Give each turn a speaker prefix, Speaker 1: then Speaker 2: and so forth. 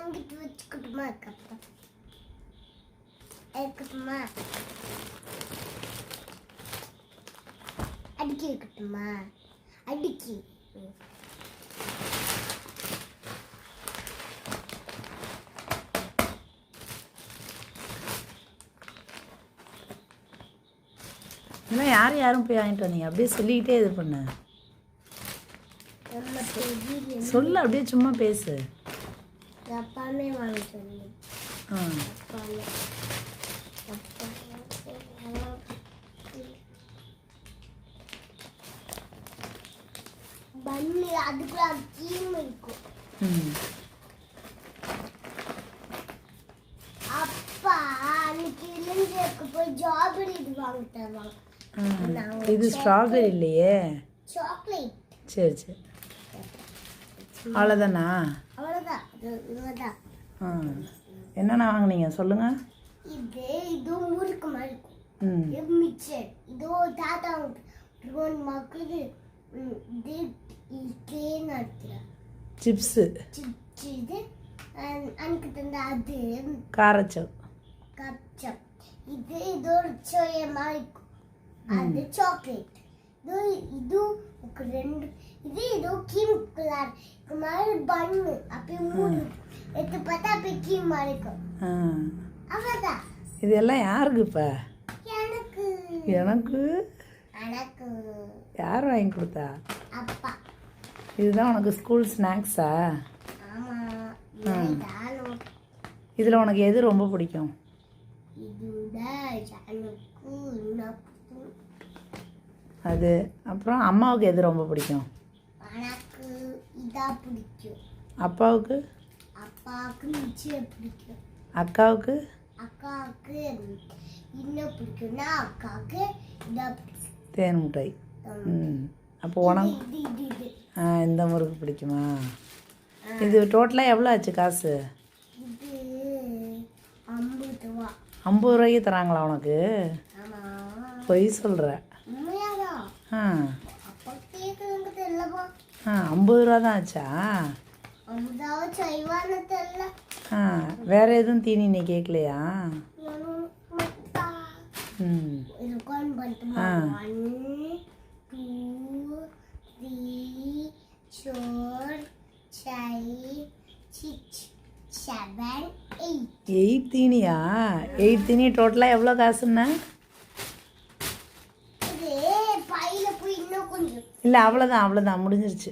Speaker 1: இங்கிட்டு வச்சுக்கிட்டுமா இருக்கப்பா இருக்கட்டுமா அடுக்கி இருக்கட்டுமா அடுக்கி
Speaker 2: இதெல்லாம் யாரும் போய் வாங்கிட்டு வந்தீங்க? அப்படியே சொல்லிக்கிட்டே இது பண்ண சொல்லு, அப்படியே சும்மா பேசு.
Speaker 1: அப்பாமே வாங்க சொல்லு. பன்னு அதுக்குள்ள கீம் இருக்கும். அப்பா அன்னைக்கு இளைஞருக்கு போய் ஜாபரி இது வாங்கி தருவாங்க.
Speaker 2: இது ஸ்ட்ராபெரி இல்லையே,
Speaker 1: சாக்லேட்.
Speaker 2: சரி சரி, அவ்வளோதானா?
Speaker 1: அவ்வளோதான், இதுதான்.
Speaker 2: என்னென்ன வாங்கினீங்க சொல்லுங்க.
Speaker 1: இது முறுக்கு மாதிரி இருக்கும். இது மிக்சர். இதோ தாத்தா மக்கள் இது கேன் அடிக்கிற
Speaker 2: சிப்ஸு.
Speaker 1: சிப்ஸ் இது அன்னைக்கு தந்த அது
Speaker 2: காரச்சப்.
Speaker 1: கப்சப். இது இதோ சோயா மாதிரி இருக்கும். அது சாக்லேட். இது ரெண்டு இது இதோ கீம் கலர் இது மாதிரி பண்ணு அப்படியே மூணு எடுத்து பார்த்தா அப்படியே கீம் மாதிரி இருக்கும். அவ்வளோதான்.
Speaker 2: இதெல்லாம் யாருக்கு இப்போ?
Speaker 1: எனக்கு.
Speaker 2: எனக்கு
Speaker 1: எனக்கு
Speaker 2: யார் வாங்கி கொடுத்தா?
Speaker 1: அப்பா.
Speaker 2: இதுதான் உனக்கு ஸ்கூல் ஸ்நாக்ஸா?
Speaker 1: ஆமாம்.
Speaker 2: இதில் உனக்கு எது ரொம்ப பிடிக்கும்? அது. அப்புறம் அம்மாவுக்கு எது ரொம்ப பிடிக்கும்?
Speaker 1: எனக்கு இதா பிடிக்கும்.
Speaker 2: அப்பாவுக்கு?
Speaker 1: அப்பாவுக்கு மிச்சம் பிடிக்கும்.
Speaker 2: அக்காவுக்கு?
Speaker 1: அக்காவுக்கு இன்னும் பிடிக்கும்னா அக்காவுக்கு இதா பிடிக்கும்.
Speaker 2: தேன் மிட்டாய். அப்போ உனக்கு இந்த முறுக்கு பிடிக்குமா? இது டோட்டலாக எவ்வளோ ஆச்சு காசு?
Speaker 1: இது 50 ரூபா.
Speaker 2: 50 ரூபாய்க்கு தராங்களா உனக்கு? பொய் சொல்கிற. 50 ரூபா தான் ஆச்சா? வேற எதுவும் தீனி நீ கேட்கலையா? எயிட் தீனியா? 8 தீனி டோட்டலாக எவ்வளோ காசுன்னா? இல்லை அவ்வளோதான் முடிஞ்சிருச்சு.